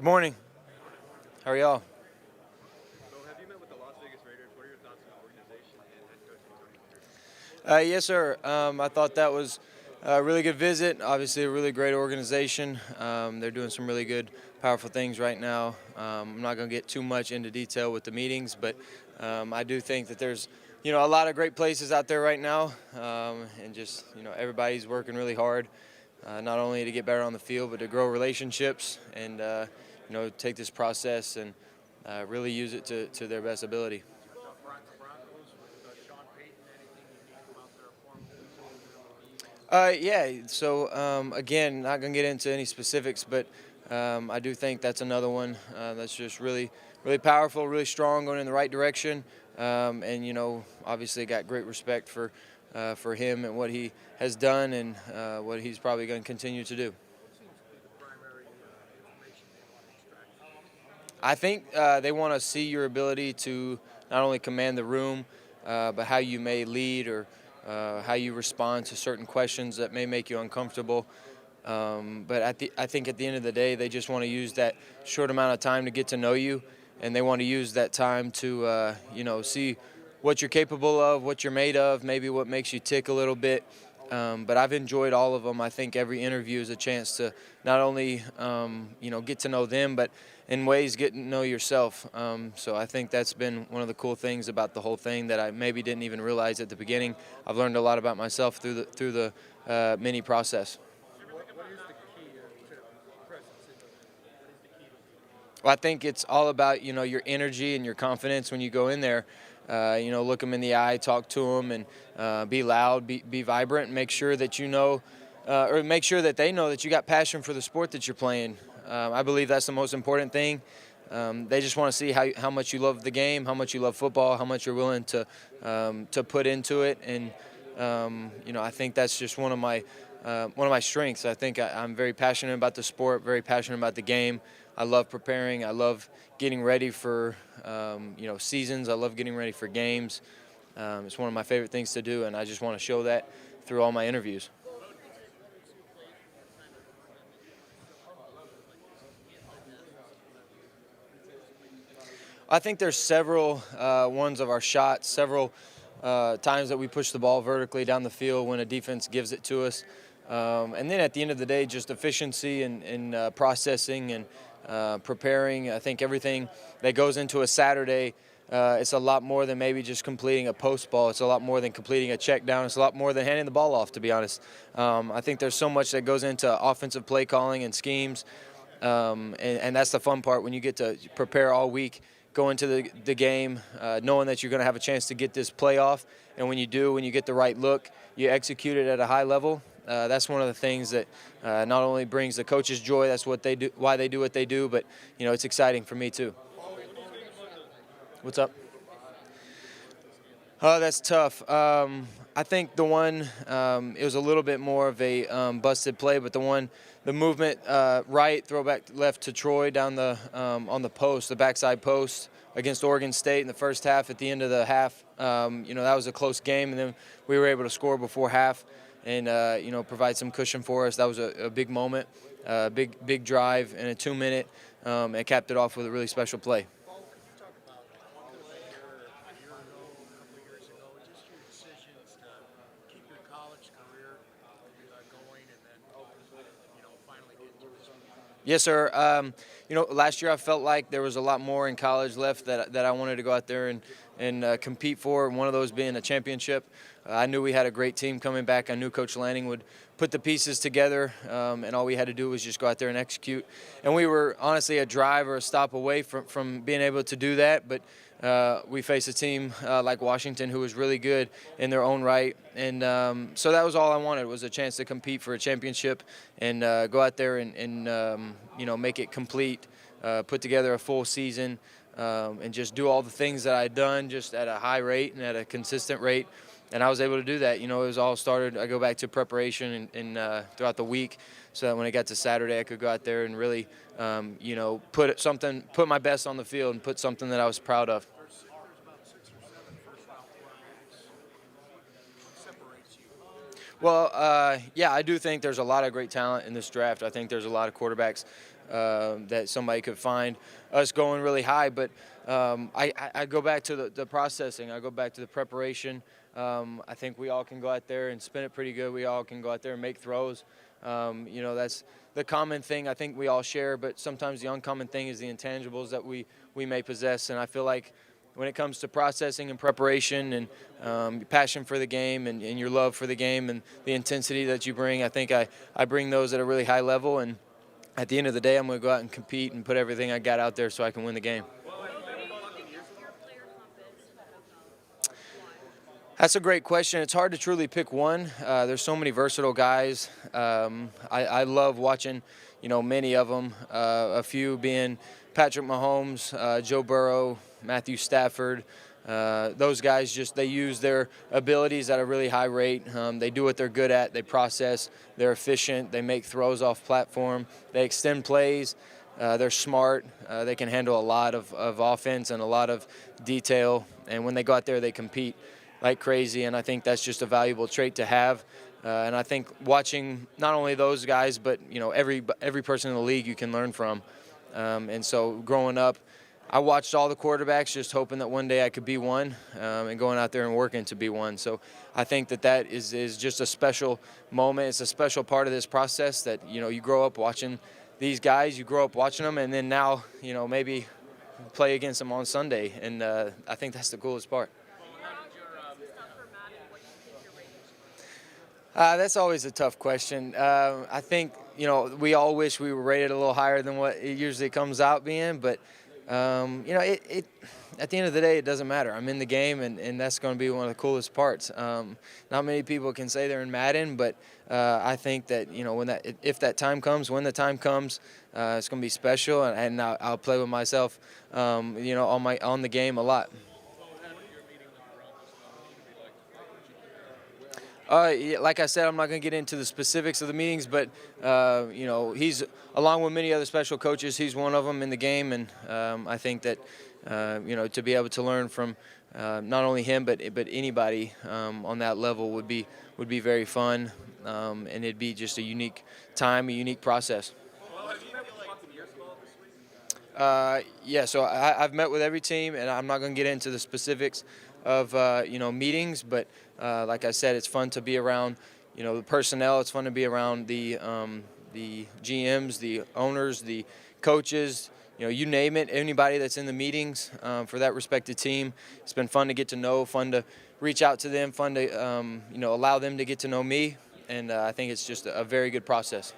Good morning. How are y'all? So have you met with the Las Vegas Raiders? What are your thoughts on the organization and head coach Tony? Yes, sir. I thought that was a really good visit. Obviously, a really great organization. They're doing some really good, powerful things right now. I'm not going to get too much into detail with the meetings, but I do think that there's, a lot of great places out there right now, and just, everybody's working really hard, not only to get better on the field, but to grow relationships and, take this process and really use it to their best ability. Yeah, so again, not going to get into any specifics, but I do think that's another one that's just really, really powerful, really strong, going in the right direction. And, obviously got great respect for him and what he has done and what he's probably going to continue to do. I think they want to see your ability to not only command the room, but how you may lead or how you respond to certain questions that may make you uncomfortable. But I think at the end of the day, they just want to use that short amount of time to get to know you, and they want to use that time to, see what you're capable of, what you're made of, maybe what makes you tick a little bit. But I've enjoyed all of them. I think every interview is a chance to not only, get to know them, but in ways get to know yourself. So I think that's been one of the cool things about the whole thing that I maybe didn't even realize at the beginning. I've learned a lot about myself through the mini process. Well, I think it's all about, your energy and your confidence when you go in there. Look them in the eye, talk to them, and be loud, be vibrant, and make sure that or make sure that they know that you got passion for the sport that you're playing. I believe that's the most important thing. They just want to see how much you love the game, how much you love football, how much you're willing to put into it, and I think that's just one of my strengths. I think I'm very passionate about the sport, very passionate about the game. I love preparing. I love getting ready for seasons. I love getting ready for games. It's one of my favorite things to do, and I just want to show that through all my interviews. I think there's several ones of our shots, several times that we push the ball vertically down the field when a defense gives it to us. And then at the end of the day, just efficiency and processing and preparing. I think everything that goes into a Saturday, it's a lot more than maybe just completing a post ball. It's a lot more than completing a check down. It's a lot more than handing the ball off, to be honest. I think there's so much that goes into offensive play calling and schemes. And that's the fun part when you get to prepare all week, go into the game knowing that you're going to have a chance to get this playoff. And when you do, when you get the right look, you execute it at a high level. That's one of the things that not only brings the coaches joy, that's what they do, why they do what they do, but, it's exciting for me too. What's up? Oh, that's tough. I think the one, it was a little bit more of a busted play, but the movement right, throwback left to Troy down on the post, the backside post against Oregon State in the first half. At the end of the half, that was a close game, and then we were able to score before half and, provide some cushion for us. That was a big moment, big drive, and a 2-minute, and capped it off with a really special play. Yes, sir. Last year I felt like there was a lot more in college left that I wanted to go out there and compete for, one of those being a championship. I knew we had a great team coming back. I knew Coach Lanning would put the pieces together, and all we had to do was just go out there and execute. And we were honestly a drive or a stop away from being able to do that, but we faced a team like Washington who was really good in their own right. And so that was all I wanted, was a chance to compete for a championship and go out there and make it complete, put together a full season, and just do all the things that I'd done just at a high rate and at a consistent rate. And I was able to do that. It was all started. I go back to preparation and throughout the week, so that when it got to Saturday, I could go out there and really, put my best on the field and put something that I was proud of. Well, yeah, I do think there's a lot of great talent in this draft. I think there's a lot of quarterbacks that somebody could find us going really high. But I go back to the processing. I go back to the preparation. I think we all can go out there and spin it pretty good. We all can go out there and make throws. That's the common thing I think we all share. But sometimes the uncommon thing is the intangibles that we may possess. And I feel like when it comes to processing and preparation and passion for the game and your love for the game and the intensity that you bring, I think I bring those at a really high level. And at the end of the day, I'm going to go out and compete and put everything I got out there so I can win the game. That's a great question. It's hard to truly pick one. There's so many versatile guys. I love watching, many of them. A few being Patrick Mahomes, Joe Burrow, Matthew Stafford. Those guys they use their abilities at a really high rate. They do what they're good at. They process. They're efficient. They make throws off platform. They extend plays. They're smart. They can handle a lot of offense and a lot of detail. And when they go out there, they compete like crazy. And I think that's just a valuable trait to have. And I think watching not only those guys, but every person in the league you can learn from. And so growing up, I watched all the quarterbacks just hoping that one day I could be one and going out there and working to be one. So I think that is just a special moment. It's a special part of this process that, you grow up watching these guys, you grow up watching them, and then now, maybe play against them on Sunday. And I think that's the coolest part. That's always a tough question. I think, we all wish we were rated a little higher than what it usually comes out being, but it at the end of the day, it doesn't matter. I'm in the game, and that's going to be one of the coolest parts. Not many people can say they're in Madden, but I think that if that time comes, when the time comes, it's going to be special, and I'll play with myself, on the game a lot. Yeah, like I said, I'm not going to get into the specifics of the meetings, but he's along with many other special coaches. He's one of them in the game, and I think that to be able to learn from not only him but anybody on that level would be very fun, and it'd be just a unique time, a unique process. Yeah, so I've met with every team, and I'm not going to get into the specifics of meetings, but like I said, it's fun to be around the personnel. It's fun to be around the GMs, the owners, the coaches. You name it, anybody that's in the meetings for that respected team. It's been fun to get to know, fun to reach out to them, fun to allow them to get to know me, and I think it's just a very good process.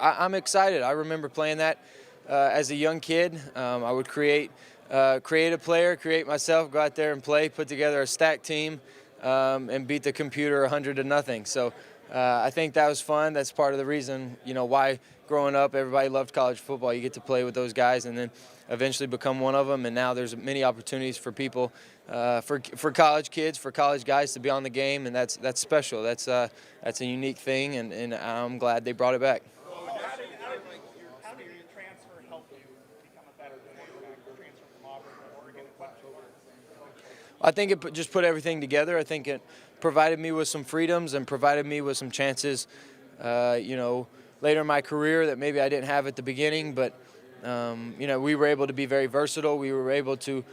I'm excited. I remember playing that as a young kid. I would create a player, create myself, go out there and play, put together a stack team, and beat the computer 100-0. So I think that was fun. That's part of the reason, why growing up everybody loved college football. You get to play with those guys and then eventually become one of them. And now there's many opportunities for people, for college kids, for college guys to be on the game, and that's special. That's a unique thing, and I'm glad they brought it back. How did your transfer help you become a better quarterback? Transfer from Auburn to Oregon and Webster? I think it just put everything together. I think it provided me with some freedoms and provided me with some chances, later in my career that maybe I didn't have at the beginning. But, we were able to be very versatile. We were able to,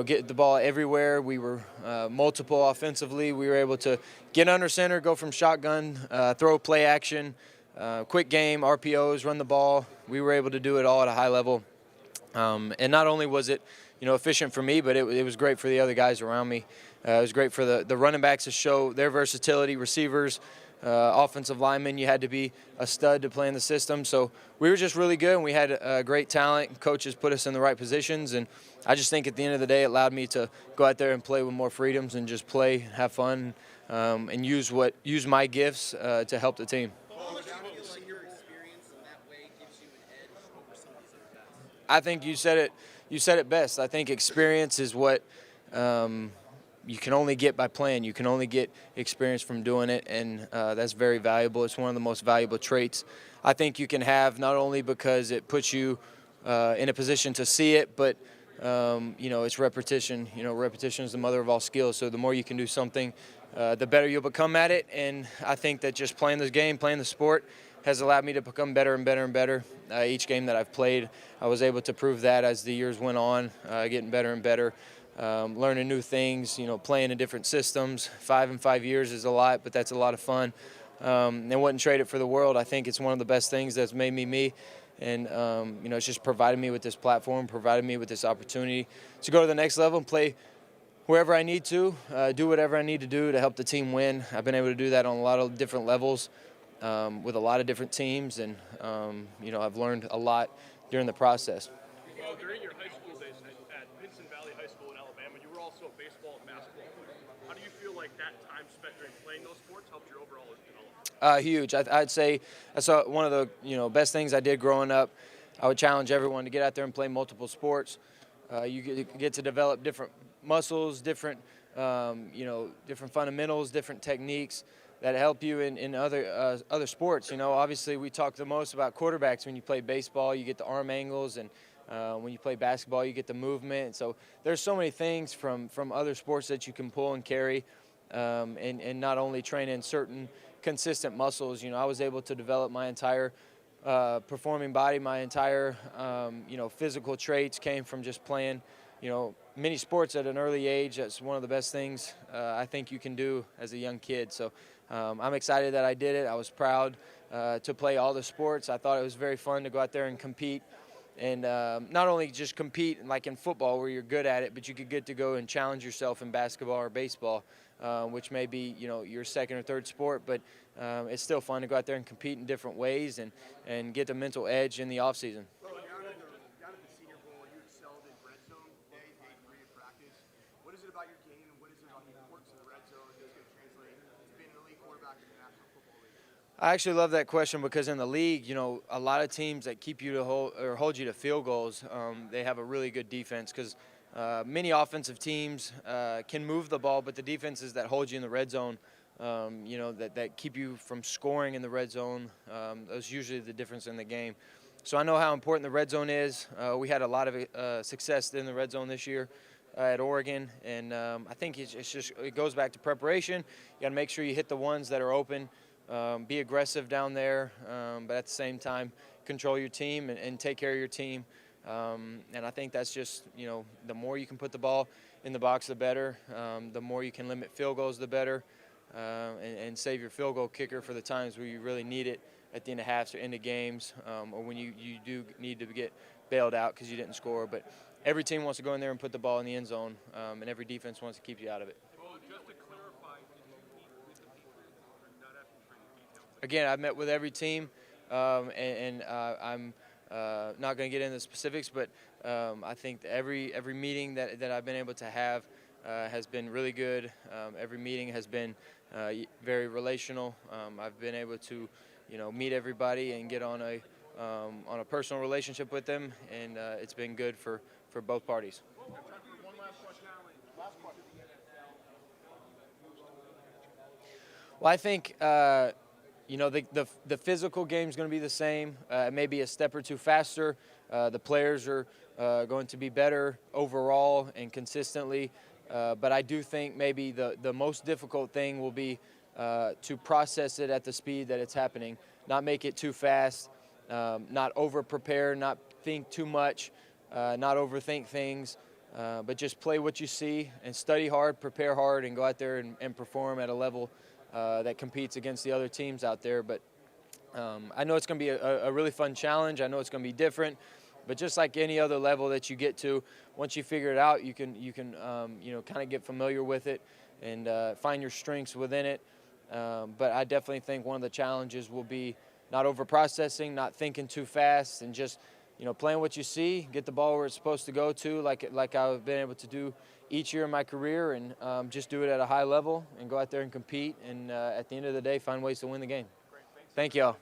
get the ball everywhere. We were multiple offensively. We were able to get under center, go from shotgun, throw play action, quick game, RPOs, run the ball. We were able to do it all at a high level. And not only was it, efficient for me, but it was great for the other guys around me. It was great for the running backs to show their versatility, receivers, offensive linemen. You had to be a stud to play in the system. So we were just really good, and we had great talent. Coaches put us in the right positions, and I just think at the end of the day it allowed me to go out there and play with more freedoms and just play, have fun, and use my gifts to help the team. I think you said it best. I think experience is what you can only get by playing. You can only get experience from doing it, and that's very valuable. It's one of the most valuable traits I think you can have, not only because it puts you in a position to see it, but it's repetition. Repetition is the mother of all skills. So the more you can do something the better you'll become at it. And I think that just playing this game, playing the sport, has allowed me to become better and better and better. Each game that I've played, I was able to prove that as the years went on, getting better and better, learning new things, playing in different systems. 5 in 5 years is a lot, but that's a lot of fun. And wouldn't trade it for the world. I think it's one of the best things that's made me me. And, it's just provided me with this platform, provided me with this opportunity to go to the next level and play wherever I need to, do whatever I need to do to help the team win. I've been able to do that on a lot of different levels with a lot of different teams, and, I've learned a lot during the process. Well, during your high school days at Pinson Valley High School in Alabama, you were also a baseball and basketball player. How do you feel like that time spent during playing those sports helped your overall development? Huge. I'd say that's one of the best things I did growing up. I would challenge everyone to get out there and play multiple sports. You get to develop different muscles, different different fundamentals, different techniques that help you in other sports. Obviously we talk the most about quarterbacks. When you play baseball, you get the arm angles, and when you play basketball, you get the movement. And so there's so many things from other sports that you can pull and carry, and not only train in certain consistent muscles. I was able to develop my entire performing body, my entire physical traits came from just playing many sports at an early age. That's one of the best things I think you can do as a young kid. So I'm excited that I did it. I was proud to play all the sports. I thought it was very fun to go out there and compete, and not only just compete like in football where you're good at it, but you could get to go and challenge yourself in basketball or baseball, which may be your second or third sport, but it's still fun to go out there and compete in different ways and get the mental edge in the off season. Down at the Senior Bowl, you excelled in red zone day 3 of practice. What is it about your game, and what is it about the importance of the red zone that's going to translate to being an elite quarterback in the National Football League? I actually love that question because in the league, a lot of teams that keep you to hold you to field goals, they have a really good defense because many offensive teams can move the ball, but the defenses that hold you in the red zone, that keep you from scoring in the red zone, that's usually the difference in the game. So I know how important the red zone is. We had a lot of success in the red zone this year at Oregon, and I think it goes back to preparation. You got to make sure you hit the ones that are open, be aggressive down there, but at the same time control your team and take care of your team. And I think that's just, the more you can put the ball in the box, the better. The more you can limit field goals, the better, and save your field goal kicker for the times where you really need it at the end of halves or end of games, or when you do need to get bailed out because you didn't score. But every team wants to go in there and put the ball in the end zone, and every defense wants to keep you out of it. Well, just to clarify, did you meet with the people or not asking for any details? Again, I've met with every team, and I'm not going to get into the specifics, but I think every meeting that I've been able to have has been really good. Every meeting has been very relational. I've been able to, meet everybody and get on a personal relationship with them, and it's been good for both parties. One last question. Well, I think the physical game is going to be the same. Maybe a step or two faster. The players are going to be better overall and consistently. But I do think maybe the most difficult thing will be to process it at the speed that it's happening, not make it too fast, not over-prepare, not think too much, not overthink things, but just play what you see and study hard, prepare hard, and go out there and perform at a level that competes against the other teams out there. But I know it's going to be a really fun challenge. I know it's going to be different. But just like any other level that you get to, once you figure it out, you can kind of get familiar with it and find your strengths within it. But I definitely think one of the challenges will be not over-processing, not thinking too fast, and just playing what you see, get the ball where it's supposed to go to, like I've been able to do each year in my career, and just do it at a high level and go out there and compete, and at the end of the day, find ways to win the game. Thank you all.